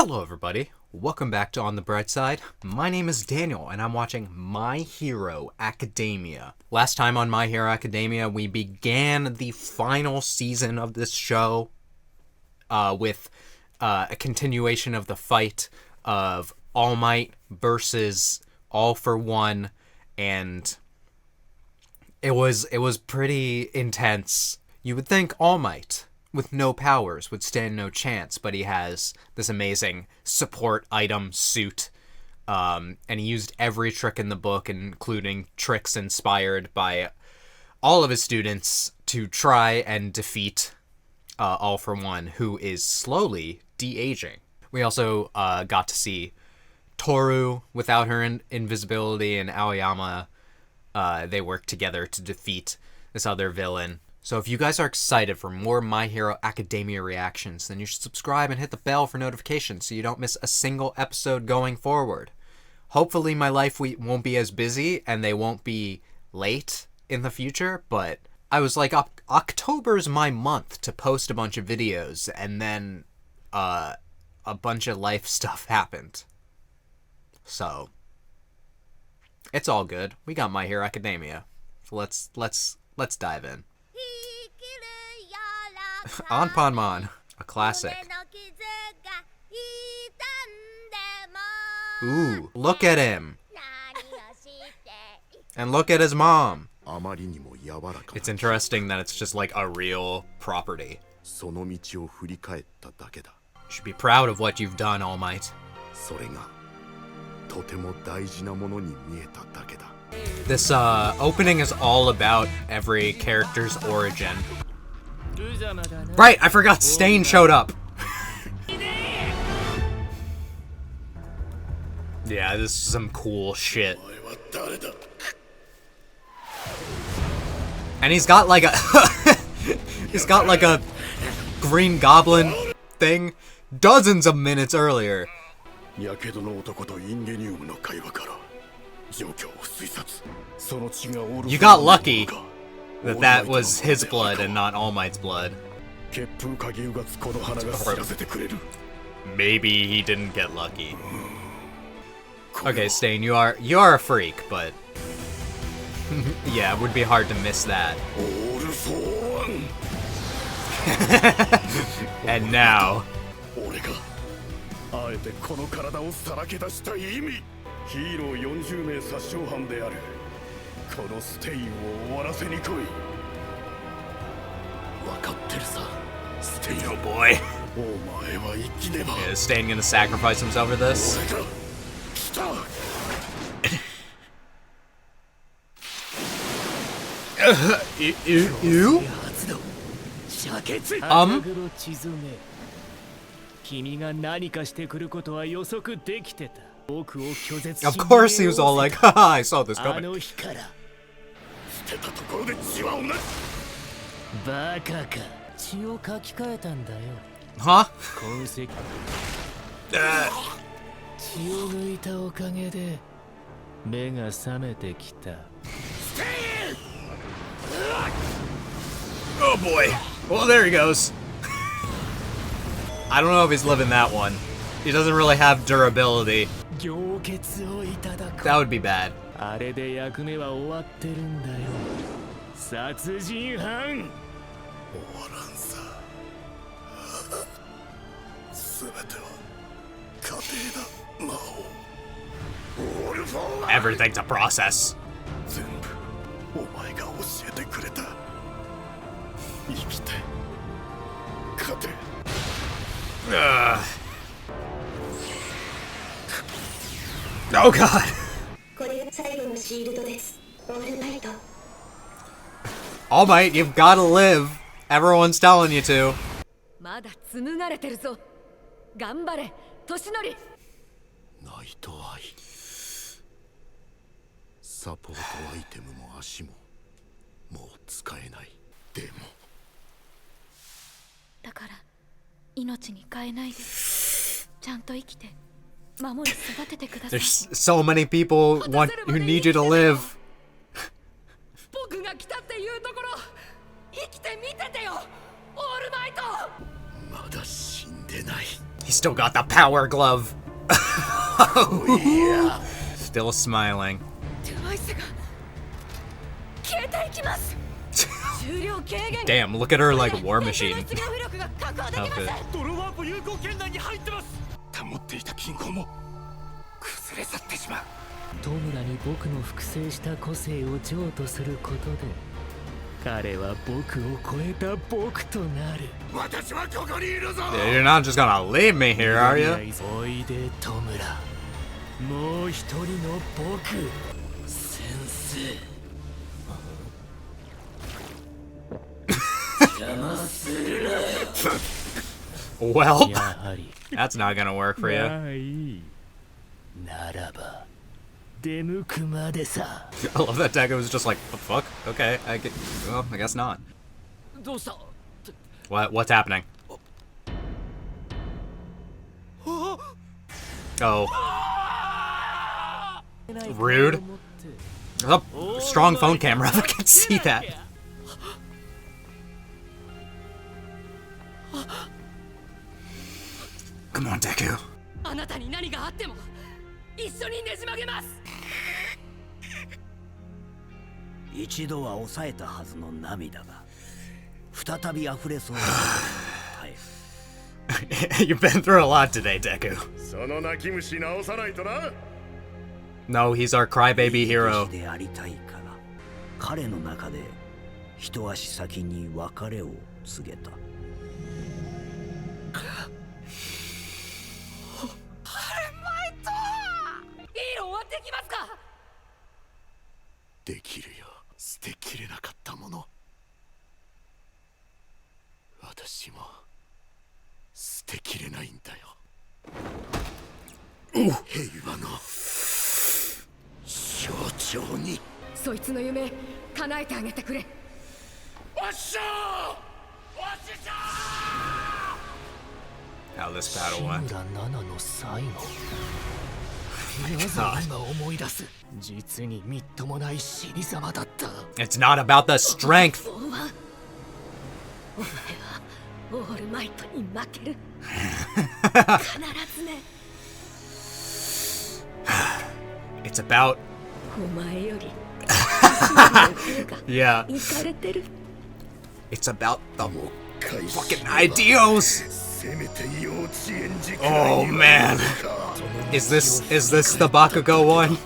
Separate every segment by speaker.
Speaker 1: Hello everybody, welcome back to On the Bright Side. My name is Daniel and I'm watching My Hero Academia. Last time on My Hero Academia we began the final season of this show with a continuation of the fight of All Might versus All for One, and it was pretty intense. You would think All Might, with no powers, would stand no chance, but he has this amazing support item suit, and he used every trick in the book, including tricks inspired by all of his students, to try and defeat All for One, who is slowly de-aging. We also got to see Toru without her invisibility, and Aoyama. They work together to defeat this other villain. So if you guys are excited for more My Hero Academia reactions, then you should subscribe and hit the bell for notifications so you don't miss a single episode going forward. Hopefully my life won't be as busy and they won't be late in the future, but I was like, October's my month to post a bunch of videos, and then a bunch of life stuff happened. So it's all good. We got My Hero Academia. So let's dive in. Anpanman, a classic. Ooh, look at him. And look at his mom. It's interesting that it's just like a real property. You should be proud of what you've done, All Might. This opening is all about every character's origin. Right, I forgot Stain showed up. Yeah, this is some cool shit. And he's got like a he's got like a Green Goblin thing dozens of minutes earlier. You got lucky that was his blood and not All Might's blood. Maybe he didn't get lucky. Okay, Stain, you are a freak, but yeah, it would be hard to miss that. And now oh boy. Yeah, is Stain gonna sacrifice himself for this? You? Of course he was all like, haha, I saw this coming. Huh? Oh boy. Well, there he goes. I don't know if he's living that one. He doesn't really have durability. That would be bad. Everything's a process. Oh god. All Might, you've gotta live. Everyone's telling you to. There's so many people who need you to live. He's still got the power glove. Oh, yeah. Still smiling. Damn, look at her like War Machine outfit.
Speaker 2: トムラに僕の複製した個性を譲渡することで彼は僕を超えた僕となる。
Speaker 1: You're not just gonna leave me here, are you?
Speaker 2: おいでトムラ、もう一人の僕、先生。邪魔するな。
Speaker 1: Well,
Speaker 2: やはり
Speaker 1: that's not gonna work for you.
Speaker 2: まあいい。ならば出向くまでさ。
Speaker 1: I love that Deku was just like, the fuck? Okay, well, I guess not.
Speaker 2: どうした？
Speaker 1: What's happening? Oh. Rude. Oh, strong phone camera. I can see that. Come on, Deku.
Speaker 2: あなたに何があっても一緒にねじ曲げます。一度は抑えたはずの涙が再び溢れそうな。
Speaker 1: You've been through a lot today, Deku.
Speaker 3: その泣き虫直さないとな。
Speaker 1: No, he's our crybaby hero.
Speaker 2: でありたいから彼の中で一足先に別れを告げた。
Speaker 3: できるよ。捨てきれなかったもの。私も捨てきれないんだよ。平和の象徴に。
Speaker 4: そいつの夢叶えてあげてくれ。
Speaker 3: おっしゃー！おっしゃー！
Speaker 1: How this battle went.
Speaker 2: 志村7の最後。なぜ今思い出す。実にみっともない死に様だった。
Speaker 1: It's not about the strength.
Speaker 4: お前はオールマイトに負ける。必ずね。
Speaker 1: It's about
Speaker 4: お前より
Speaker 1: yeah.
Speaker 4: イかれてる。
Speaker 1: It's about the fucking ideals. Oh man. Is this the Bakugo one?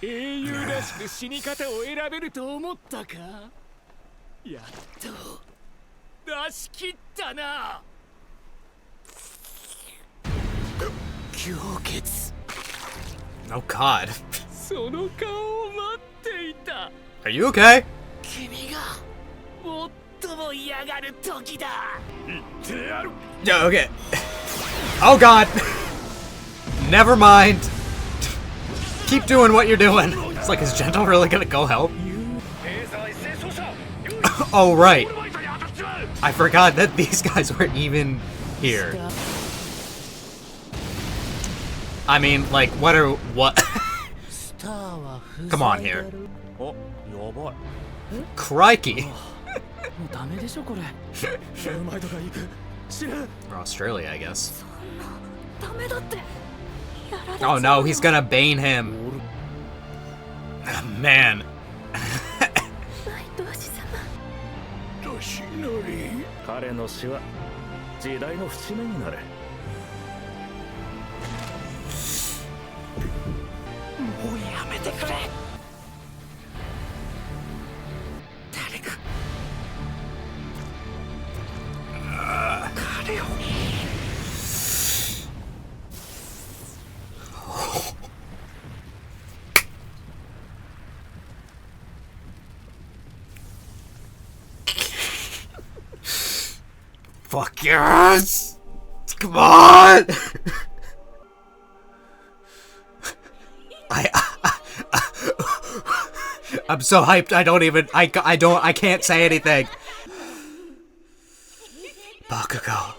Speaker 2: 英雄らしく死に方を選べると思ったか。やっと出し切ったな。狂血。
Speaker 1: Oh god.
Speaker 2: その顔を待っていた。
Speaker 1: Are you okay?
Speaker 2: 君が最も嫌がる時だ。
Speaker 1: Yeah, okay. Oh god. Never mind. Keep doing what you're doing. It's like, is Gentle really gonna go help? Oh right. I forgot that these guys were even here. I mean, like, what? Come on here. Crikey. Or Australia, I guess.
Speaker 4: ダメだって。やられちゃう
Speaker 1: Oh no, he's gonna bane him. Man.
Speaker 4: ナイトウシ様。
Speaker 3: 彼の死は時代の節目になる。
Speaker 2: もうやめてくれ。誰か彼を。
Speaker 1: Fuck yes! Come on! I'm so hyped. I can't say anything. Bakugo.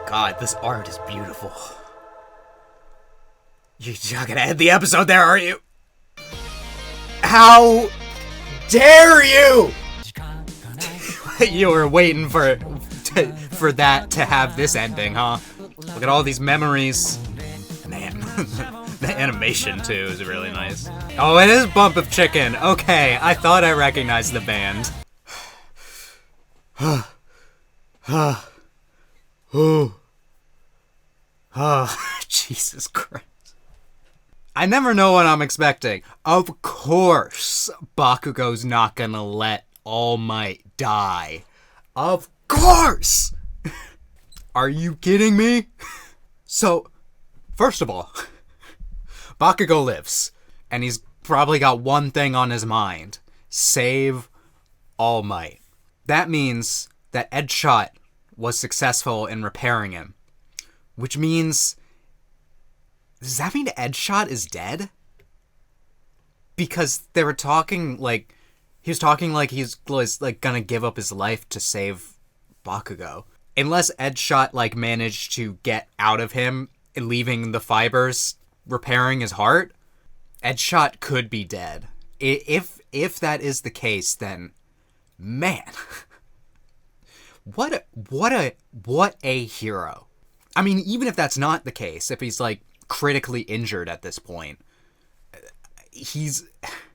Speaker 1: God, this art is beautiful. You're not gonna end the episode there, are you? How dare you? You were waiting for that to have this ending, huh? Look at all these memories. Man, the animation too is really nice. Oh, it is Bump of Chicken. Okay, I thought I recognized the band. Jesus Christ. I never know what I'm expecting. Of course, Bakugo's not gonna let All Might die. Of course! Are you kidding me? So, first of all, Bakugo lives, and he's probably got one thing on his mind. Save All Might. That means that Edgeshot was successful in repairing him. Which means... Does that mean Edgeshot is dead? Because they were talking like... He was talking like he's like gonna give up his life to save Bakugo. Unless Edgeshot like managed to get out of him, leaving the fibers, repairing his heart, Edgeshot could be dead. If that is the case, then man, what a hero. I mean, even if that's not the case, if he's like critically injured at this point,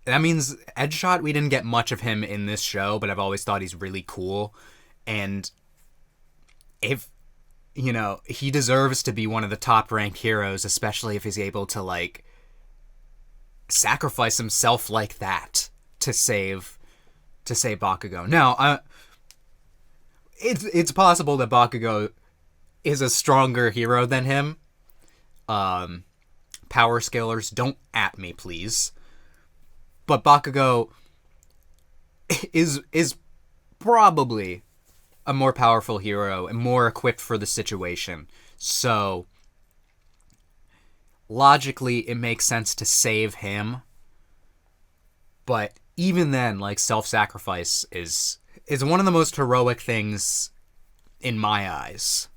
Speaker 1: that means Edgeshot, we didn't get much of him in this show, but I've always thought he's really cool. And if, you know, he deserves to be one of the top ranked heroes, especially if he's able to like sacrifice himself like that to save Bakugo. Now, it's possible that Bakugo is a stronger hero than him. Power scalers, don't at me, please. But Bakugo is probably a more powerful hero and more equipped for the situation. So, logically, it makes sense to save him. But even then, like, self-sacrifice is one of the most heroic things in my eyes.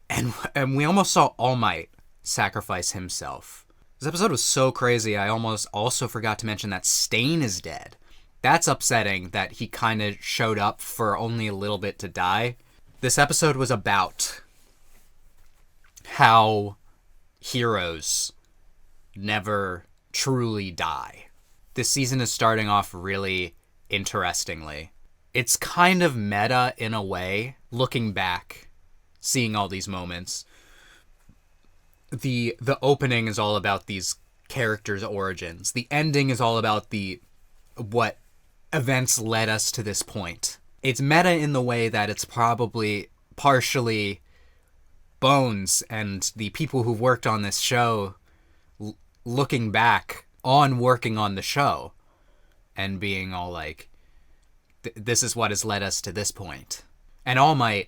Speaker 1: And we almost saw All Might sacrifice himself. This episode was so crazy, I almost also forgot to mention that Stain is dead. That's upsetting that he kind of showed up for only a little bit to die. This episode was about how heroes never truly die. This season is starting off really interestingly. It's kind of meta in a way, looking back, seeing all these moments. The opening is all about these characters' origins. The ending is all about what events led us to this point. It's meta in the way that it's probably partially Bones and the people who worked on this show looking back on working on the show and being all like, this is what has led us to this point. And All Might,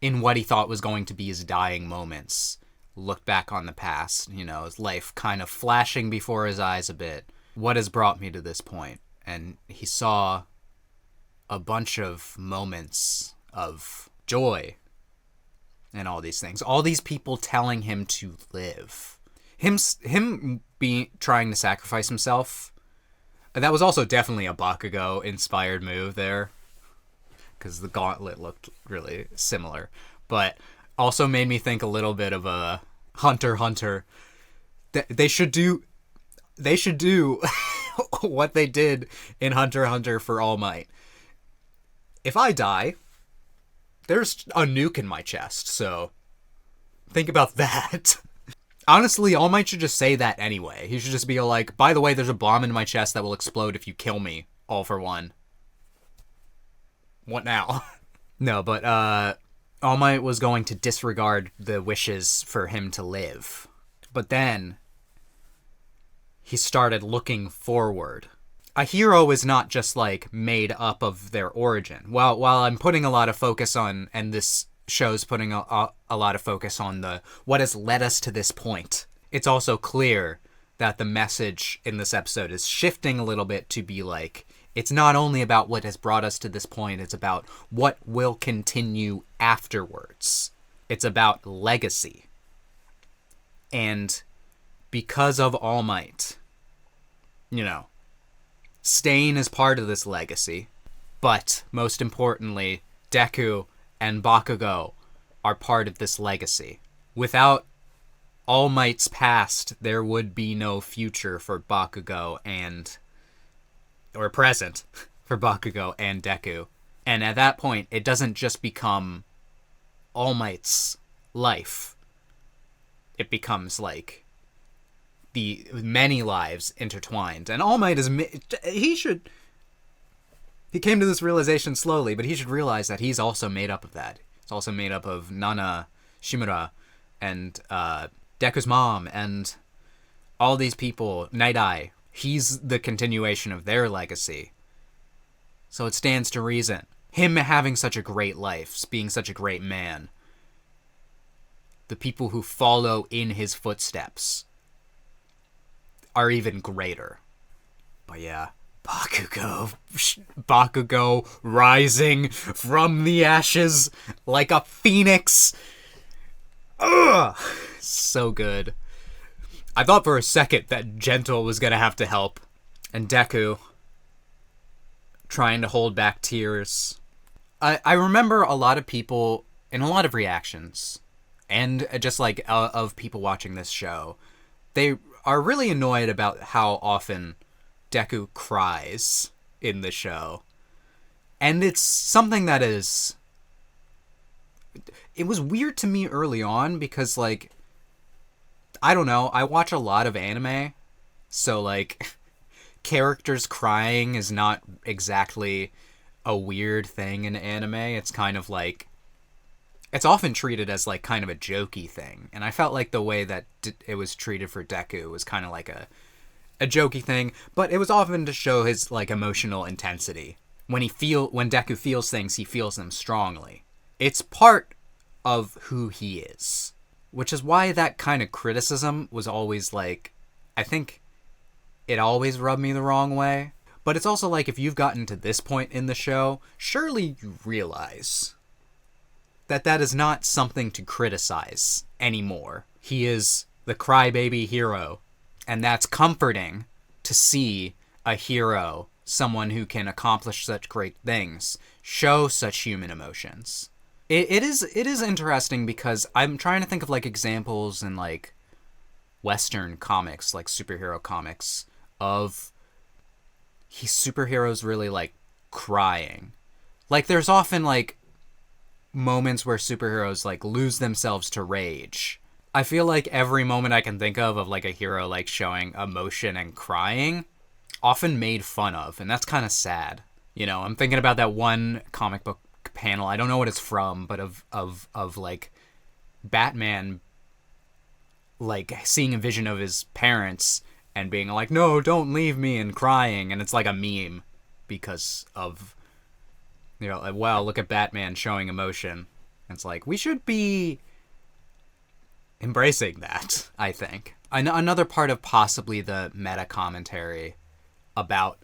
Speaker 1: in what he thought was going to be his dying moments, looked back on the past, you know, his life kind of flashing before his eyes a bit. What has brought me to this point? And he saw a bunch of moments of joy and all these things. All these people telling him to live. Him trying to sacrifice himself. That was also definitely a Bakugo-inspired move there, because the gauntlet looked really similar. But also made me think a little bit of a Hunter x Hunter. They should do what they did in Hunter x Hunter for All Might. If I die, there's a nuke in my chest, so think about that. Honestly, All Might should just say that anyway. He should just be like, by the way, there's a bomb in my chest that will explode if you kill me, all for one. What now? No, but All Might was going to disregard the wishes for him to live. But then he started looking forward. A hero is not just like made up of their origin. While I'm putting a lot of focus on, and this show's putting a lot of focus on what has led us to this point, it's also clear that the message in this episode is shifting a little bit to be like, it's not only about what has brought us to this point, it's about what will continue afterwards. It's about legacy. And because of All Might, you know, Stain is part of this legacy, but most importantly, Deku and Bakugo are part of this legacy. Without All Might's past, there would be no future for Bakugo or present for Bakugo and Deku. And at that point, it doesn't just become All Might's life. It becomes like the many lives intertwined. And All Might he came to this realization slowly, but he should realize that he's also made up of that. He's also made up of Nana, Shimura, and Deku's mom, and all these people, Night Eye. He's the continuation of their legacy. So it stands to reason. Him having such a great life, being such a great man, the people who follow in his footsteps are even greater. But yeah, Bakugo rising from the ashes like a phoenix. Ugh, so good. I thought for a second that Gentle was gonna have to help, and Deku trying to hold back tears. I remember a lot of people in a lot of reactions, and just like of people watching this show, they are really annoyed about how often Deku cries in the show. And it's something that is... It was weird to me early on because, like, I don't know, I watch a lot of anime, so, like, characters crying is not exactly a weird thing in anime. It's kind of like... It's often treated as, like, kind of a jokey thing. And I felt like the way that it was treated for Deku was kind of like a jokey thing, but it was often to show his, like, emotional intensity. When Deku feels things, he feels them strongly. It's part of who he is. Which is why that kind of criticism was always, like... I think it always rubbed me the wrong way. But it's also like, if you've gotten to this point in the show, surely you realize that that is not something to criticize anymore. He is the crybaby hero, and that's comforting to see a hero, someone who can accomplish such great things, show such human emotions. It is interesting because I'm trying to think of, like, examples in, like, Western comics, like superhero comics, of superheroes really, like, crying. Like, there's often, like, moments where superheroes, like, lose themselves to rage. I feel like every moment I can think of like, a hero, like, showing emotion and crying, often made fun of, and that's kind of sad. You know, I'm thinking about that one comic book panel, I don't know what it's from, but of like, Batman, like, seeing a vision of his parents and being like, no, don't leave me, and crying, and it's like a meme because of, you know, like, wow, look at Batman showing emotion. And it's like, we should be embracing that, I think. Another part of possibly the meta commentary about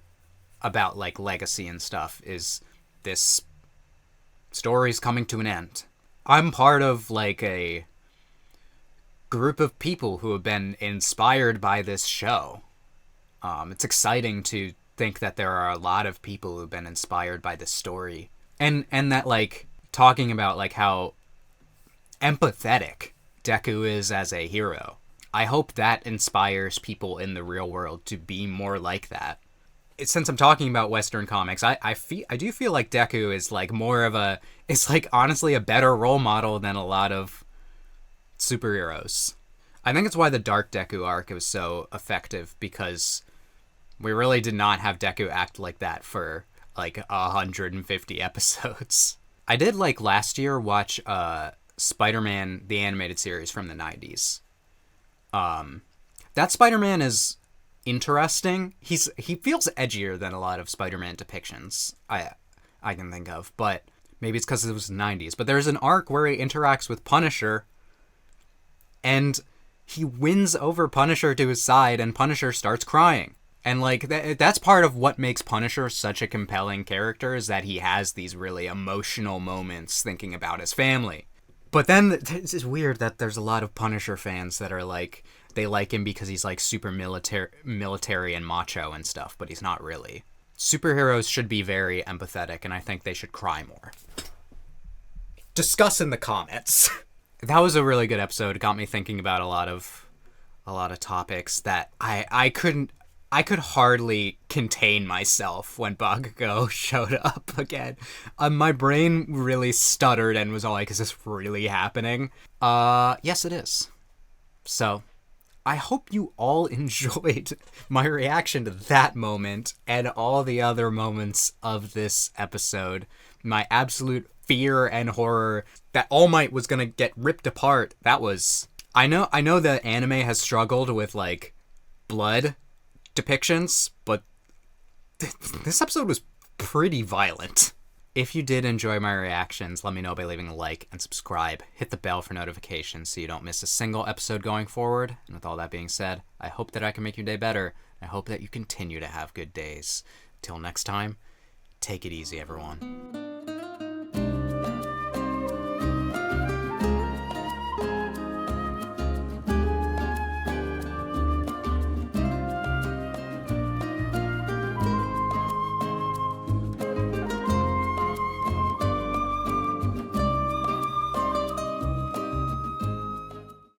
Speaker 1: like legacy and stuff is this story's coming to an end. I'm part of, like, a group of people who have been inspired by this show. It's exciting to think that there are a lot of people who've been inspired by this story. And that, like, talking about, like, how empathetic Deku is as a hero. I hope that inspires people in the real world to be more like that. Since I'm talking about Western comics, I do feel like Deku is, like, more of a... It's, like, honestly a better role model than a lot of superheroes. I think it's why the Dark Deku arc was so effective, because we really did not have Deku act like that for, like, 150 episodes. I did, like, last year watch Spider-Man, the animated series from the 90s. That Spider-Man is interesting. He feels edgier than a lot of Spider-Man depictions I can think of, but maybe it's because it was the 90s. But there's an arc where he interacts with Punisher, and he wins over Punisher to his side, and Punisher starts crying. And, like, that's part of what makes Punisher such a compelling character, is that he has these really emotional moments thinking about his family. But then it's weird that there's a lot of Punisher fans that are like, they like him because he's like super military and macho and stuff, but he's not really. Superheroes should be very empathetic, and I think they should cry more. Discuss in the comments. That was a really good episode. It got me thinking about a lot of topics that I could hardly contain myself when Bakugo showed up again. My brain really stuttered and was all like, is this really happening? Yes, it is. So, I hope you all enjoyed my reaction to that moment and all the other moments of this episode. My absolute fear and horror that All Might was gonna get ripped apart. That was... I know the anime has struggled with, like, blood depictions, but this episode was pretty violent. If you did enjoy my reactions, let me know by leaving a like and subscribe. Hit the bell for notifications so you don't miss a single episode going forward. And with all that being said, I hope that I can make your day better. I hope that you continue to have good days. Till next time, take it easy, everyone.